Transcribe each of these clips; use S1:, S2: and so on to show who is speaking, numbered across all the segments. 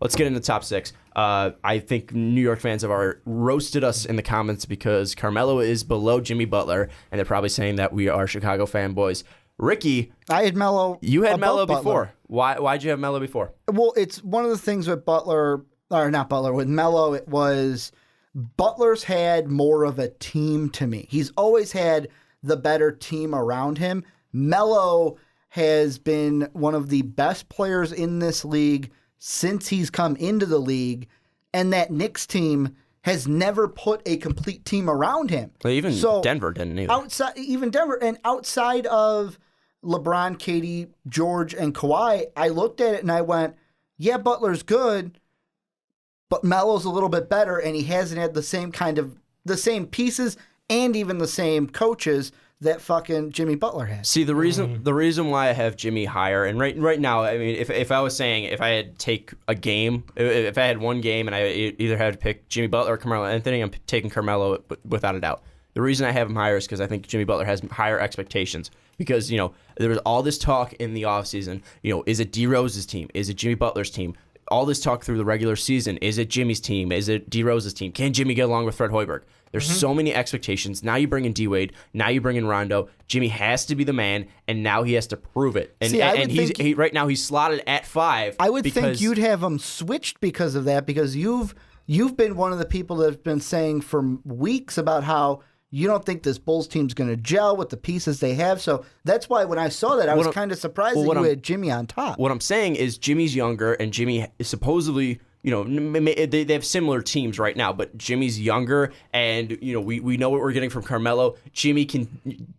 S1: let's get into the top 6. I think New York fans have already roasted us in the comments because Carmelo is below Jimmy Butler, and they're probably saying that we are Chicago fanboys. Ricky,
S2: I had Melo.
S1: You had Melo
S2: Butler.
S1: before. Why'd you have Melo before?
S2: Well, it's one of the things with with Melo, it was Butler's had more of a team to me. He's always had the better team around him. Melo has been one of the best players in this league since he's come into the league, and that Knicks team has never put a complete team around him.
S1: Well, even Denver didn't either.
S2: Outside of LeBron, KD, George, and Kawhi, I looked at it and I went, yeah, Butler's good, but Melo's a little bit better, and he hasn't had the same pieces and even the same coaches that fucking Jimmy Butler has.
S1: See, the reason why I have Jimmy higher, and right now, I mean, if I was saying if I had to take a game, if I had one game and I either had to pick Jimmy Butler or Carmelo Anthony, I'm taking Carmelo without a doubt. The reason I have him higher is because I think Jimmy Butler has higher expectations. Because, there was all this talk in the offseason, is it D Rose's team? Is it Jimmy Butler's team? All this talk through the regular season. Is it Jimmy's team? Is it D Rose's team? Can Jimmy get along with Fred Hoiberg? There's so many expectations. Now you bring in D-Wade. Now you bring in Rondo. Jimmy has to be the man, and now he has to prove it. And, right now he's slotted at 5.
S2: I would think you'd have him switched because of that, because you've been one of the people that have been saying for weeks about how you don't think this Bulls team's going to gel with the pieces they have. So that's why when I saw that, I was kind of surprised that you had Jimmy on top.
S1: What I'm saying is Jimmy's younger, and Jimmy is supposedly, they have similar teams right now, but Jimmy's younger, and, we know what we're getting from Carmelo. Jimmy can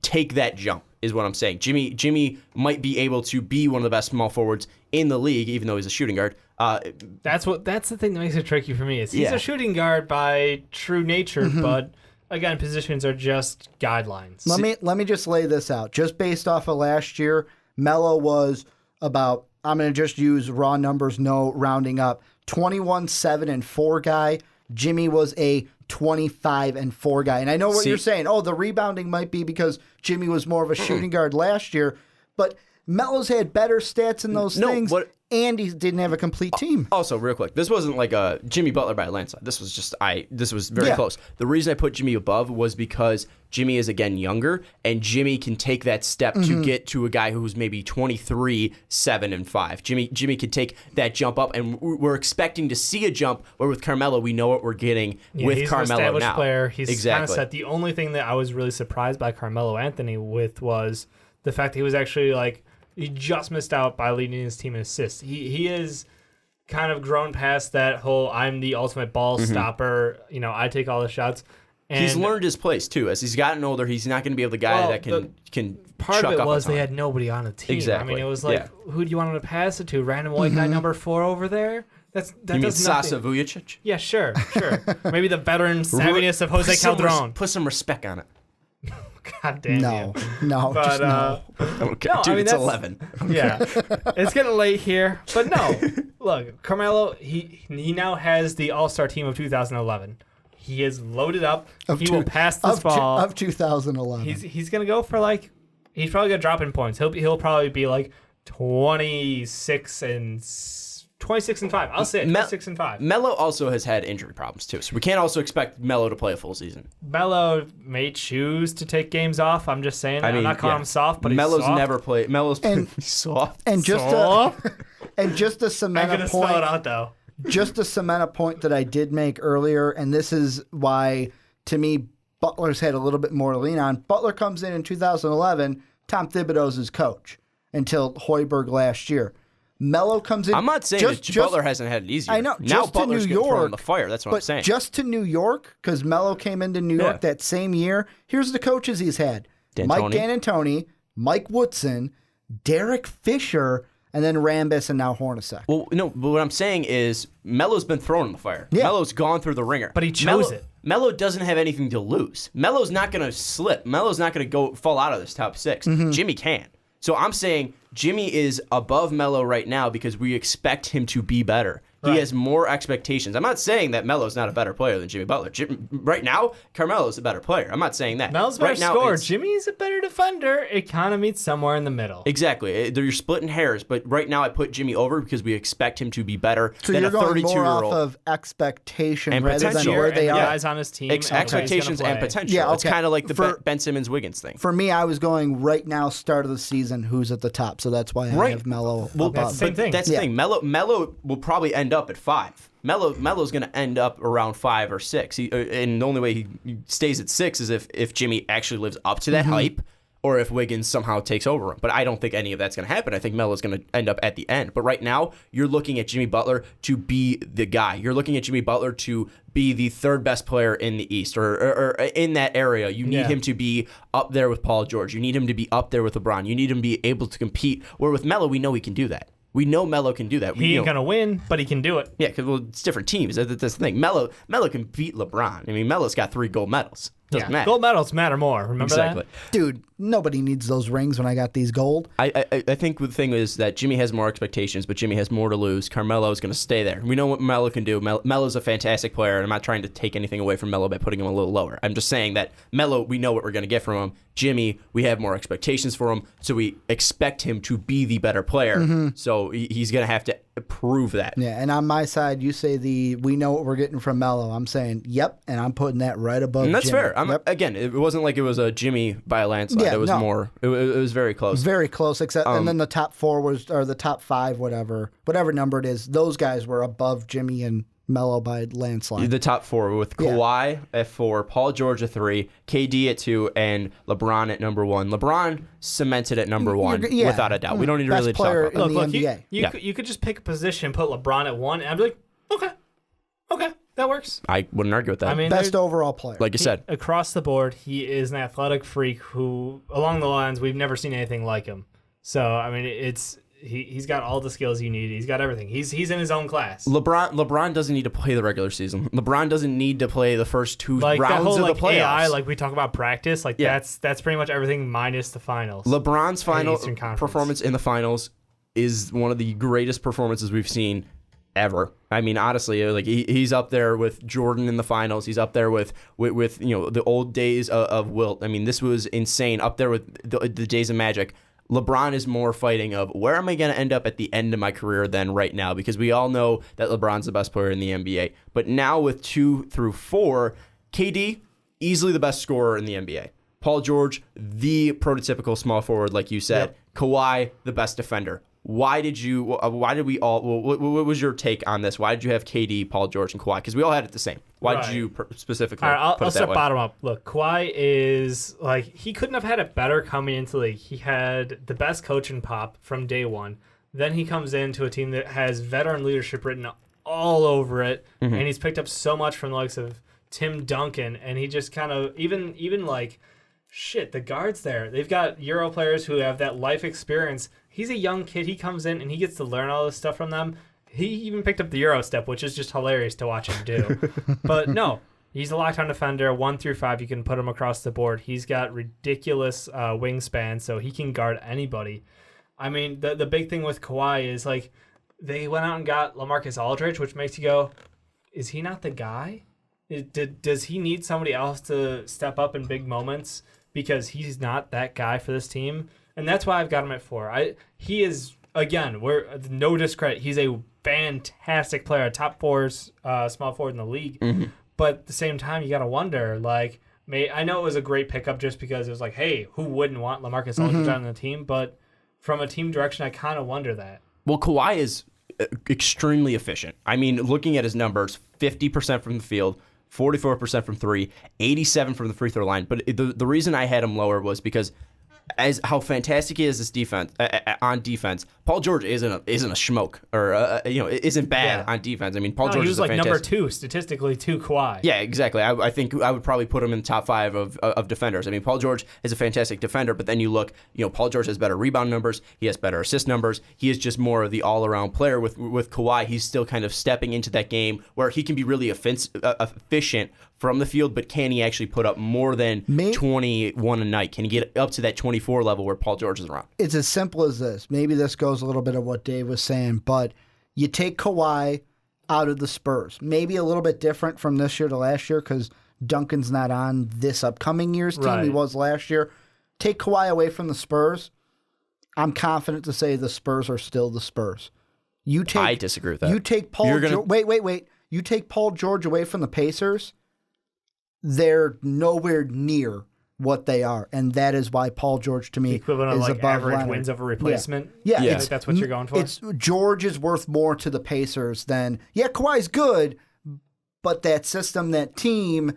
S1: take that jump, is what I'm saying. Jimmy might be able to be one of the best small forwards in the league, even though he's a shooting guard.
S3: That's the thing that makes it tricky for me. Is he's a shooting guard by true nature, but again, positions are just guidelines.
S2: Let me just lay this out. Just based off of last year, Melo was about, I'm going to just use raw numbers, no rounding up, 21, 7, and 4 guy. Jimmy was a 25 and 4 guy. And I know what you're saying. Oh, the rebounding might be because Jimmy was more of a shooting guard last year, but Melo's had better stats in those things. And he didn't have a complete team.
S1: Also, real quick, this wasn't like a Jimmy Butler by a landslide. This was very close. The reason I put Jimmy above was because Jimmy is, again, younger, and Jimmy can take that step to get to a guy who's maybe 23, 7, and 5. Jimmy can take that jump up, and we're expecting to see a jump, where with Carmelo, we know what we're getting with Carmelo now. He's an established
S3: player. He's kind of set. The only thing that I was really surprised by Carmelo Anthony with was the fact that he was actually he just missed out by leading his team in assists. He is kind of grown past that whole I'm the ultimate ball stopper. I take all the shots. And
S1: he's learned his place too. As he's gotten older, he's not going to be the guy that can.
S3: Part of it was they had nobody on the team.
S1: Exactly.
S3: I mean, it was who do you want him to pass it to? Random white guy number 4 over there. That
S1: you mean
S3: does
S1: Sasa Vujacic?
S3: Yeah, sure. Maybe the veteran savviness of Jose Calderon.
S1: Put some respect on it.
S3: God damn
S2: no,
S3: you.
S2: No,
S3: but,
S2: just no.
S1: Okay, no, dude, it's 11.
S3: Yeah. It's getting late here. But no, look, Carmelo, he now has the All-Star team of 2011. He is loaded up. He will pass this ball.
S2: Of 2011.
S3: He's going to go for he's probably going to drop in points. He'll probably be 26 and 5. I'll say 26 and 5.
S1: Melo also has had injury problems too, so we can't also expect Melo to play a full season.
S3: Melo may choose to take games off. I'm just saying. I'm not calling him soft, but
S1: Melo's
S3: he's soft.
S1: never played. Melo's soft.
S2: And just to cement
S3: I'm gonna
S2: a point.
S3: spell it out though.
S2: Just to cement a point that I did make earlier, and this is why, to me, Butler's had a little bit more to lean on. Butler comes in 2011. Tom Thibodeau's his coach until Hoiberg last year. Melo comes in.
S1: I'm not saying that Butler hasn't had it easier.
S2: I know.
S1: Now
S2: just
S1: Butler's
S2: to New
S1: getting thrown
S2: York,
S1: in the fire. That's what I'm saying.
S2: Just to New York, because Melo came into New York that same year. Here's the coaches he's had: Mike D'Antoni, Mike Woodson, Derek Fisher, and then Rambis, and now Hornacek.
S1: Well, no, but what I'm saying is Melo's been thrown in the fire.
S2: Yeah.
S1: Melo's gone through the ringer.
S3: But he chose it.
S1: Melo doesn't have anything to lose. Melo's not going to slip. Melo's not going to fall out of this top 6. Jimmy can. So I'm saying Jimmy is above Melo right now because we expect him to be better. He has more expectations. I'm not saying that Melo's not a better player than Jimmy Butler. Right now, Carmelo's a better player. I'm not saying that.
S3: Melo's a better
S1: right now,
S3: scorer. Jimmy's a better defender. It kind of meets somewhere in the middle.
S1: Exactly. You're splitting hairs, but right now I put Jimmy over because we expect him to be better
S2: So
S1: than
S2: you're
S1: a
S2: going
S1: 32-year-old.
S2: more off of expectation
S1: And
S2: rather than
S1: potential.
S2: where they
S3: and the
S2: are.
S3: guys on his team.
S1: Expectations and potential.
S2: Yeah,
S1: It's
S2: okay.
S1: kind of like the
S2: For-
S1: Ben Simmons Wiggins thing.
S2: For me, I was going right now, start of the season, who's at the top. So that's why I have Melo above.
S3: that's the same thing.
S1: That's the thing. Melo will probably end up at 5. Melo's going to end up around 5 or 6. And the only way he stays at 6 is if Jimmy actually lives up to that hype, or if Wiggins somehow takes over him. But I don't think any of that's going to happen. I think Melo's going to end up at the end. But right now, you're looking at Jimmy Butler to be the guy. You're looking at Jimmy Butler to be the third best player in the East or in that area. You need him to be up there with Paul George. You need him to be up there with LeBron. You need him to be able to compete. Where with Melo, we know he can do that. We know Melo can do that.
S3: He ain't going to win, but he can do it.
S1: Yeah, because it's different teams. That's the thing. Melo can beat LeBron. I mean, Melo's got 3 gold medals. Doesn't matter.
S3: Gold medals matter more. Remember
S1: Exactly.
S3: that?
S2: Dude, nobody needs those rings when I got these gold.
S1: I think the thing is that Jimmy has more expectations, but Jimmy has more to lose. Carmelo is going to stay there. We know what Melo can do. Melo's a fantastic player, and I'm not trying to take anything away from Melo by putting him a little lower. I'm just saying that Melo, we know what we're going to get from him. Jimmy, we have more expectations for him, so we expect him to be the better player. So he's going to have to prove that.
S2: Yeah, and on my side, you say we know what we're getting from Melo. I'm saying, yep, and I'm putting that right above
S1: And that's
S2: Jimmy.
S1: fair. Again, it wasn't like it was a Jimmy by a landslide.
S2: Yeah,
S1: it was
S2: no.
S1: more. It was very close.
S2: Very close, except and then the top 4 was, or the top 5, whatever number it is. Those guys were above Jimmy and Melo by landslide.
S1: The top 4 with Kawhi at 4, Paul George at 3, KD at 2, and LeBron at number 1. LeBron cemented at number 1 without a doubt. We don't need to
S2: Best
S1: really talk
S2: player
S1: about that.
S2: in
S3: Look,
S2: the
S3: you,
S2: NBA.
S3: you could just pick a position, put LeBron at 1, and I'd be like, okay, that works.
S1: I wouldn't argue with that.
S3: I mean,
S2: Best overall player.
S1: like you said,
S3: across the board, he is an athletic freak who, along the lines, we've never seen anything like him. So, I mean, he's got all the skills you need. He's got everything. He's in his own class.
S1: LeBron doesn't need to play the regular season. LeBron doesn't need to play the first 2
S3: Like
S1: rounds
S3: that whole
S1: of the playoffs.
S3: AI, like we talk about practice, like that's pretty much everything minus the finals.
S1: LeBron's final
S3: Eastern Conference.
S1: performance in the finals is one of the greatest performances we've seen ever. I mean, honestly, like he's up there with Jordan in the finals. He's up there with the old days of Wilt. I mean, this was insane. Up there with the days of Magic. LeBron is more fighting of where am I going to end up at the end of my career than right now, because we all know that LeBron's the best player in the NBA. But now with 2 through 4, KD, easily the best scorer in the NBA. Paul George, the prototypical small forward, like you said.
S3: Yep.
S1: Kawhi, the best defender. Why did we all, what was your take on this? Why did you have KD, Paul George, and Kawhi? Because we all had it the same. Why did you specifically
S3: All right,
S1: put
S3: I'll
S1: it that
S3: start
S1: way?
S3: bottom up. Look, Kawhi is like, he couldn't have had it better coming into the league. He had the best coaching pop from day one. Then he comes into a team that has veteran leadership written all over it, and he's picked up so much from the likes of Tim Duncan, and he just kind of, even like, shit, the guards there, they've got Euro players who have that life experience. He's a young kid. He comes in and he gets to learn all this stuff from them. He even picked up the Euro step, which is just hilarious to watch him do. But no, he's a lockdown defender. 1 through 5, you can put him across the board. He's got ridiculous wingspan, so he can guard anybody. I mean, the big thing with Kawhi is, like, they went out and got LaMarcus Aldridge, which makes you go, is he not the guy? Does he need somebody else to step up in big moments because he's not that guy for this team? And that's why I've got him at 4. He is, again, we're no discredit. He's a fantastic player, top 4 small forward in the league. But at the same time, you got to wonder, like, I know it was a great pickup just because it was like, hey, who wouldn't want LaMarcus Aldridge on the team? But from a team direction, I kind of wonder that.
S1: Well, Kawhi is extremely efficient. I mean, looking at his numbers, 50% from the field, 44% from 3, 87 from the free throw line. But the reason I had him lower was because as how fantastic he is this defense on defense, Paul George isn't a schmoke or isn't bad on defense. I mean, Paul George
S3: he was
S1: is a
S3: like
S1: fantastic
S3: number 2 statistically to Kawhi.
S1: Yeah, exactly. I think I would probably put him in the top 5 of defenders. I mean, Paul George is a fantastic defender, but then you look, Paul George has better rebound numbers. He has better assist numbers. He is just more of the all-around player. With Kawhi, he's still kind of stepping into that game where he can be really efficient from the field, but can he actually put up more than 21 a night? Can he get up to that 24 level where Paul George is around?
S2: It's as simple as this. Maybe this goes a little bit of what Dave was saying, but you take Kawhi out of the Spurs. Maybe a little bit different from this year to last year because Duncan's not on this upcoming year's team.
S3: Right.
S2: He was last year. Take Kawhi away from the Spurs, I'm confident to say the Spurs are still the Spurs.
S1: I disagree with that.
S2: You take Paul wait. You take Paul George away from the Pacers, they're nowhere near what they are, and that is why Paul George to me
S3: equivalent
S2: is
S3: of like
S2: above
S3: average
S2: Leonard.
S3: wins over replacement.
S2: Yeah,
S3: I think that's what you're going for.
S2: It's George is worth more to the Pacers than Kawhi's good, but that system, that team,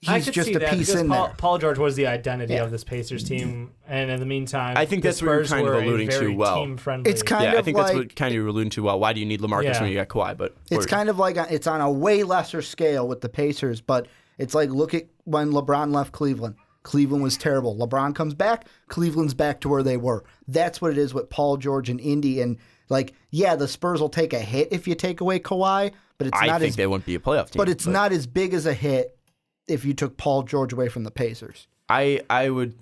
S3: I
S2: he's
S3: could
S2: just
S3: see
S2: a
S3: that
S2: piece
S3: because
S2: in there.
S3: Paul George was the identity of this Pacers team, and in the meantime,
S1: I think
S3: the
S1: that's what you're
S3: Spurs
S1: kind of
S3: were a
S1: alluding to
S3: very
S1: well.
S3: team-friendly.
S2: It's kind
S1: Yeah,
S2: of
S1: I think
S2: like,
S1: that's what kind of you're alluding to. Well, why do you need LaMarcus when you got Kawhi? But
S2: it's kind of like it's on a way lesser scale with the Pacers, but it's like look at when LeBron left Cleveland. Cleveland was terrible. LeBron comes back, Cleveland's back to where they were. That's what it is with Paul George and Indy. And the Spurs will take a hit if you take away Kawhi, but it's not
S1: I think they wouldn't be a playoff team.
S2: But it's not as big as a hit if you took Paul George away from the Pacers.
S1: I would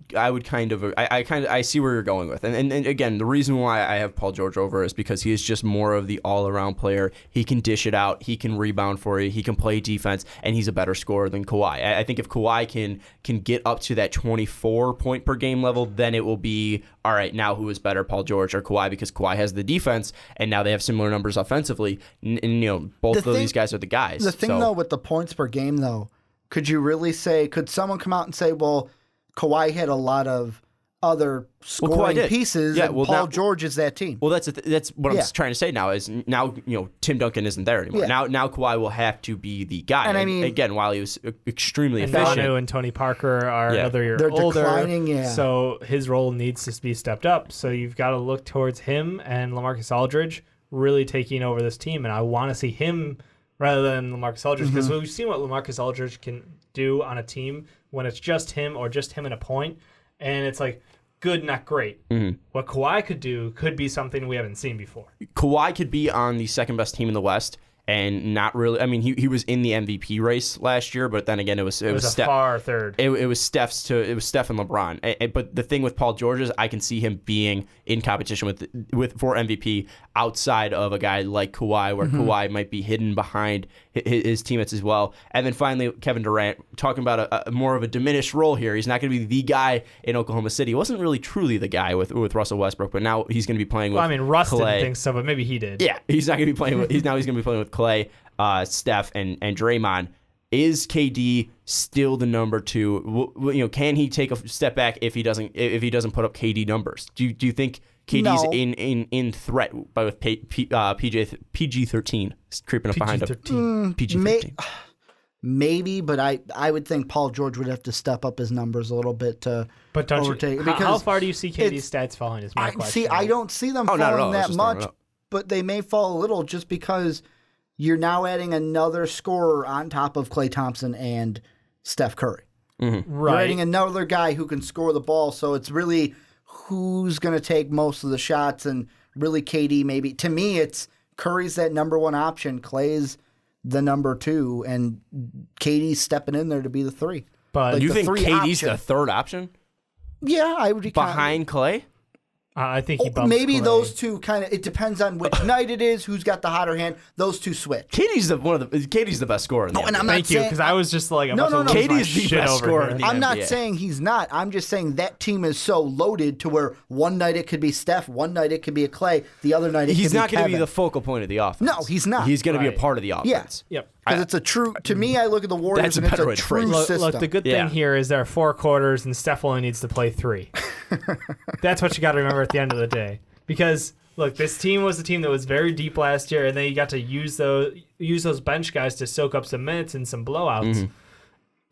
S1: kind of I see where you're going with, and again, the reason why I have Paul George over is because he is just more of the all around player. He can dish it out, he can rebound for you, he can play defense, and he's a better scorer than Kawhi. I think if Kawhi can get up to that 24 point per game level, then it will be all right. Now who is better, Paul George or Kawhi? Because Kawhi has the defense, and now they have similar numbers offensively. And both of these guys are the guys.
S2: The thing though with the points per game though. Could you really say, could someone come out and say, well, Kawhi had a lot of other scoring pieces, and Paul George is that team?
S1: Well, that's what I'm trying to say now is now, Tim Duncan isn't there anymore.
S2: Yeah.
S1: Now Kawhi will have to be the guy.
S2: And I mean,
S1: again, while he was extremely
S3: and
S1: efficient.
S3: Manu and Tony Parker are another year
S2: They're
S3: older.
S2: declining,
S3: So his role needs to be stepped up. So you've got to look towards him and LaMarcus Aldridge really taking over this team. And I want to see him rather than LaMarcus Aldridge because we've seen what LaMarcus Aldridge can do on a team when it's just him or just him and a point, and it's like good, not great.
S1: Mm-hmm.
S3: What Kawhi could do could be something we haven't seen before.
S1: Kawhi could be on the second best team in the West and not really. I mean, he was in the MVP race last year, but then again, it was
S3: a far third.
S1: It was Steph and LeBron. But the thing with Paul George is I can see him being in competition for MVP outside of a guy like Kawhi, where Kawhi might be hidden behind his teammates as well. And then finally, Kevin Durant, talking about a more of a diminished role here. He's not going to be the guy in Oklahoma City. He wasn't really truly the guy with Russell Westbrook, but now he's going to be playing with.
S3: Well, I mean, Russ
S1: Clay.
S3: didn't think so, but maybe he did.
S1: Yeah, he's not going to be playing with. He's going to be playing with Clay, Steph, and Draymond. Is KD still the number two? Can he take a step back if he doesn't put up KD numbers? Do you think KD's in threat with PG-13 creeping up behind him? PG-13.
S2: Maybe, but I would think Paul George would have to step up his numbers a little bit to overtake.
S3: How far do you see KD's stats falling? Is my question.
S2: See, I don't see them falling that much, but they may fall a little just because you're now adding another scorer on top of Klay Thompson and Steph Curry.
S1: Mm-hmm.
S3: Right.
S2: You're adding another guy who can score the ball, so it's really who's going to take most of the shots, and really KD maybe. To me, it's Curry's that number one option, Klay's the number two, and KD's stepping in there to be the three.
S3: But
S1: you think KD's the third option?
S2: Yeah, I would be
S1: behind Klay.
S3: I think he bumps
S2: maybe
S3: Klay.
S2: those two kind of. It depends on which night it is, who's got the hotter hand. Those two switch.
S1: KD's the best scorer in the NBA.
S2: And I'm
S3: Thank you, because I was just like,
S2: No.
S1: KD's the best scorer in the NBA.
S2: I'm not saying he's not. I'm just saying that team is so loaded to where one night it could be Steph, one night it could be a Clay, the other night
S1: he's
S2: could be
S1: not going to be
S2: Kevin.
S1: the focal point of the offense.
S2: No, he's not.
S1: He's going to be a part of the offense.
S2: Yeah.
S3: Yep.
S2: Because it's a true. To me, I look at the Warriors
S1: That's a
S2: and it's
S1: better
S2: a
S1: way to phrase
S2: true
S1: it.
S2: system.
S3: Look, the good thing here is there are 4 quarters, and Steph only needs to play 3. That's what you got to remember at the end of the day. Because look, this team was a team that was very deep last year, and then you got to use those bench guys to soak up some minutes and some blowouts.
S1: Mm-hmm.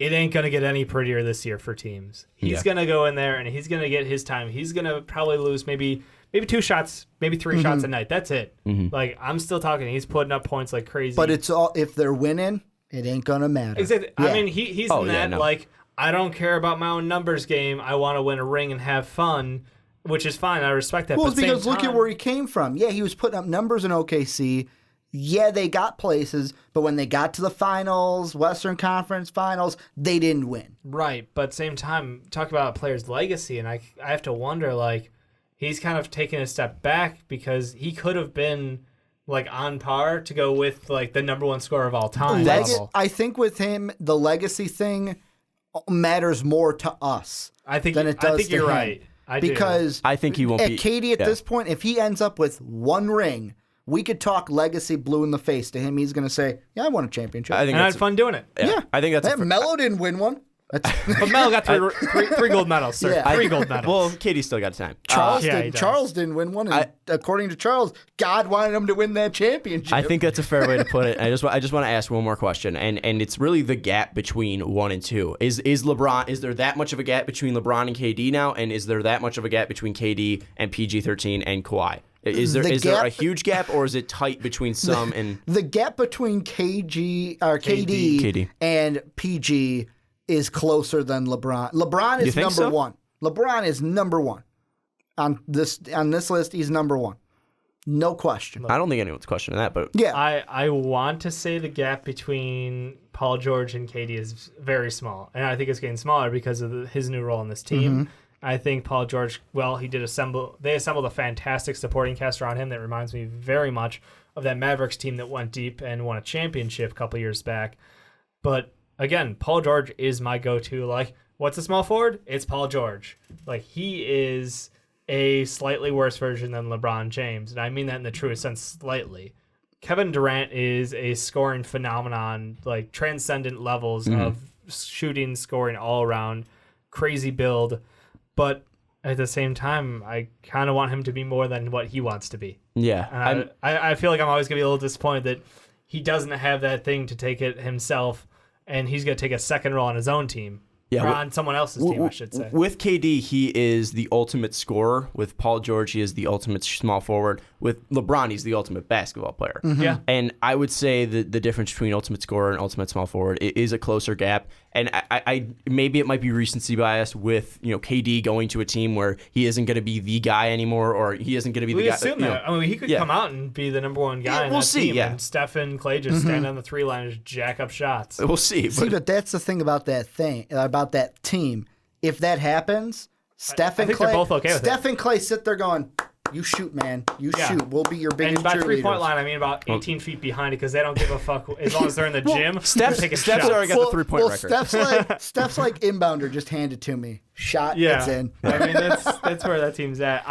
S3: It ain't gonna get any prettier this year for teams. He's gonna go in there and he's gonna get his time. He's gonna probably lose maybe 2 shots, maybe 3 shots a night. That's it.
S1: Mm-hmm.
S3: Like, I'm still talking. He's putting up points like crazy.
S2: But it's all if they're winning, it ain't gonna matter.
S3: Exactly.
S2: Yeah.
S3: I mean, he's in that like, I don't care about my own numbers game. I want to win a ring and have fun. Which is fine. I respect that.
S2: Well,
S3: but
S2: it's because look at where he came from. Yeah, he was putting up numbers in OKC. Yeah, they got places, but when they got to the finals, Western Conference finals, they didn't win.
S3: Right, but same time, talk about a player's legacy, and I have to wonder, like, he's kind of taken a step back because he could have been like on par to go with like the number one scorer of all time. level.
S2: I think with him, the legacy thing matters more to us than it does to
S3: you're
S2: him.
S3: right.
S2: Because
S1: I think he won't
S2: at
S1: be.
S2: KD at this point, if he ends up with one ring, we could talk legacy blue in the face to him. He's going to say, "Yeah, I won a championship."
S1: I think
S3: And I had fun doing it.
S2: yeah.
S1: I think that's.
S2: Melo didn't win one.
S3: But Mel got three gold medals, sir.
S2: Yeah.
S3: 3 gold medals.
S1: Well, Katie still got time.
S2: Charles
S3: Yeah, he
S2: didn't.
S3: does.
S2: Charles didn't win one. And according to Charles, God wanted him to win that championship.
S1: I think that's a fair way to put it. I just want to ask one more question, and it's really the gap between 1 and 2. Is LeBron? Is there that much of a gap between LeBron and KD now? And is there that much of a gap between KD and PG-13 and Kawhi? Is there a huge gap, or is it tight between some and
S2: the gap between KD and PG is closer than LeBron. LeBron is number
S1: so?
S2: 1. LeBron is number 1 on this list. He's number 1, no question.
S1: I don't think anyone's questioning that, but
S2: Yeah,
S3: I want to say the gap between Paul George and KD is very small, and I think it's getting smaller because of his new role in this team. I think Paul George, they assembled a fantastic supporting cast around him that reminds me very much of that Mavericks team that went deep and won a championship a couple years back. But again, Paul George is my go-to. Like, what's a small forward? It's Paul George. Like, he is a slightly worse version than LeBron James, and I mean that in the truest sense, slightly. Kevin Durant is a scoring phenomenon, like transcendent levels of shooting, scoring all around, crazy build. But at the same time, I kind of want him to be more than what he wants to be.
S1: yeah,
S3: And I feel like I'm always going to be a little disappointed that he doesn't have that thing to take it himself, and he's going to take a second role on his own team.
S1: Yeah,
S3: or on someone else's team, I should say.
S1: With KD, he is the ultimate scorer. With Paul George, he is the ultimate small forward. With LeBron, he's the ultimate basketball player.
S3: Yeah.
S1: And I would say that the difference between ultimate scorer and ultimate small forward is a closer gap. And I maybe it might be recency bias with KD going to a team where he isn't going to be the guy anymore, or he isn't going to be the guy.
S3: Assume that. I mean, he could come out and be the number one guy.
S1: We'll
S3: that
S1: see.
S3: Team,
S1: Yeah,
S3: and Steph and Clay just stand on the 3 line and just jack up shots.
S1: We'll see.
S2: but that's the thing about that team. If that happens, Steph and
S3: think
S2: Clay,
S3: they're both okay with
S2: Steph and Clay sit there going, "You shoot, man. You shoot. We'll be your biggest
S3: And by
S2: cheerleaders."
S3: 3-point line, I mean about 18 feet behind it because they don't give a fuck as long as they're in the gym.
S1: Steph's
S3: shots.
S1: already got the 3-point record.
S2: Steph's like inbounder. Just hand it to me. Shot.
S3: Yeah,
S2: It's in.
S3: I mean that's where that team's at.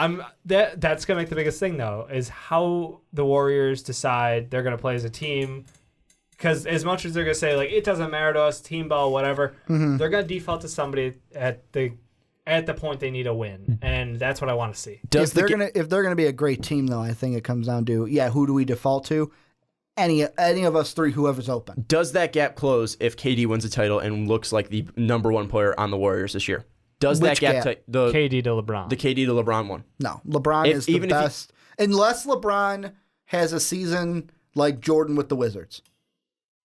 S3: That's gonna make the biggest thing though is how the Warriors decide they're gonna play as a team. Because as much as they're gonna say like it doesn't matter to us, team ball, whatever, they're gonna default to somebody at the point they need a win, and that's what I want to see.
S2: If they're gonna be a great team, though, I think it comes down to who do we default to? Any of us three, whoever's open.
S1: Does that gap close if KD wins a title and looks like the number 1 player on the Warriors this year? Does
S2: Which
S1: that gap the
S3: KD to LeBron?
S1: the KD to LeBron one?
S2: No, LeBron is the best, unless LeBron has a season like Jordan with the Wizards.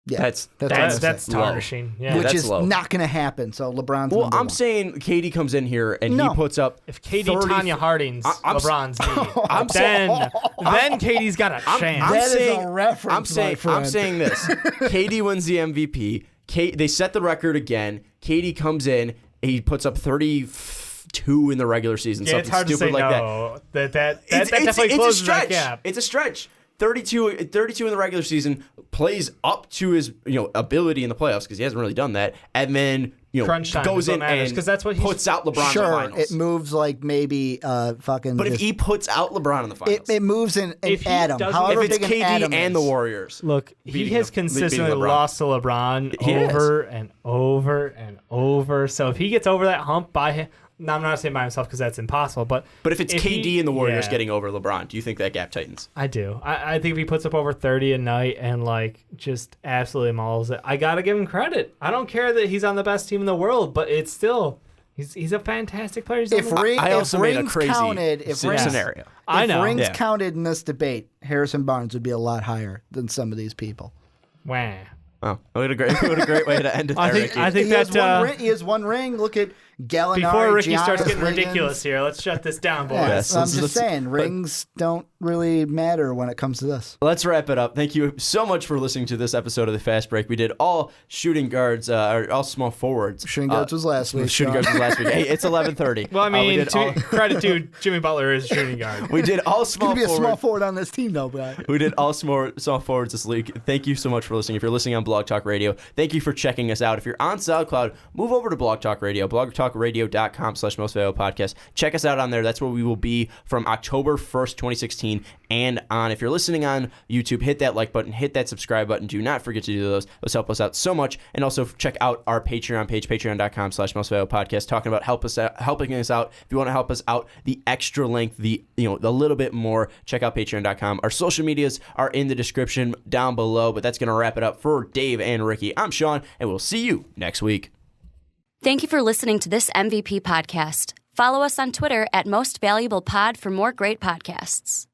S2: Yeah,
S3: That's tarnishing. Yeah.
S2: which
S1: that's
S2: is
S1: low.
S2: not going to happen. So LeBron's
S1: Well,
S2: number
S1: I'm
S2: one.
S1: saying KD comes in here and he puts up.
S3: If KD
S1: 30
S3: Tanya Harding's LeBron's D, then KD's got a chance.
S1: I'm
S2: That is
S1: saying,
S2: a reference, my friend.
S1: I'm saying this. KD wins the MVP. They set the record again. KD comes in. He puts up 32 in the regular season.
S3: Yeah, it's
S1: something
S3: hard to
S1: stupid
S3: say
S1: like
S3: no.
S1: that.
S3: That definitely closes that gap.
S1: It's a stretch. 32 in the regular season, plays up to his ability in the playoffs because he hasn't really done that, and then
S3: Crunch time
S1: goes
S3: is what
S1: in
S3: matters,
S1: and
S3: 'cause that's what he's-
S1: puts out LeBron in the
S2: Sure,
S1: finals.
S2: it moves like maybe fucking.
S1: But if he puts out LeBron in the finals,
S2: it moves in
S3: If he
S2: Adam.
S3: doesn't-
S2: However
S1: if it's
S2: big an
S1: KD
S2: atom
S1: and
S2: is.
S1: the Warriors,
S3: Look, he
S1: beating
S3: has
S1: him-
S3: consistently
S1: beating LeBron.
S3: lost to LeBron
S1: He has.
S3: over and over and over. So if he gets over that hump by him, no, I'm not saying by himself because that's impossible. But
S1: if it's KD and the Warriors
S3: yeah,
S1: getting over LeBron, do you think that gap tightens?
S3: I do. I think if he puts up over 30 a night and just absolutely mauls it, I gotta give him credit. I don't care that he's on the best team in the world, but it's still he's a fantastic player. He's
S2: If
S1: also made a
S2: rings
S1: crazy
S2: counted, if
S1: scenario.
S3: I know.
S2: rings
S1: Yeah.
S2: counted in this debate, Harrison Barnes would be a lot higher than some of these people.
S3: Wah.
S1: Oh, what a great way to end it.
S3: I
S1: there,
S3: think-
S1: Ricky.
S3: I think
S2: he has
S3: that,
S2: one ring. He has one ring. Look at Gallinari,
S3: Before Ricky
S2: Giannis,
S3: starts getting
S2: Wiggins.
S3: ridiculous here, let's shut this down, boys.
S1: Yes.
S2: I'm
S1: let's-
S2: just
S1: let's-
S2: saying, rings don't really matter when it comes to this.
S1: Let's wrap it up. Thank you so much for listening to this episode of the Fast Break. We did all shooting guards, or all small forwards.
S2: Shooting guards was last week.
S1: Shooting
S2: Sean.
S1: guards was last week. Hey, it's 11:30.
S3: Well, I mean,
S1: all,
S3: credit to Jimmy Butler is a shooting guard.
S1: we did all
S2: Could
S1: small
S2: be a
S1: forwards.
S2: small forward on this team, though, Brian.
S1: We did all small forwards this week. Thank you so much for listening. If you're listening on Blog Talk Radio, thank you for checking us out. If you're on SoundCloud, move over to Blog Talk Radio, blogtalkradio.com/mostvaluable-podcast. Check us out on there. That's where we will be from October 1st, 2016 and on. If you're listening on YouTube, hit that like button, hit that subscribe button. Do not forget to do those. Those help us out so much. And also check out our Patreon page, patreon.com/mostvaluable-podcast, talking about helping us out. If you want to help us out, the extra length, the little bit more, check out patreon.com. Our social medias are in the description down below, but that's going to wrap it up for Dave and Ricky. I'm Sean, and we'll see you next week.
S4: Thank you for listening to this MVP podcast. Follow us on Twitter at Most Valuable Pod for more great podcasts.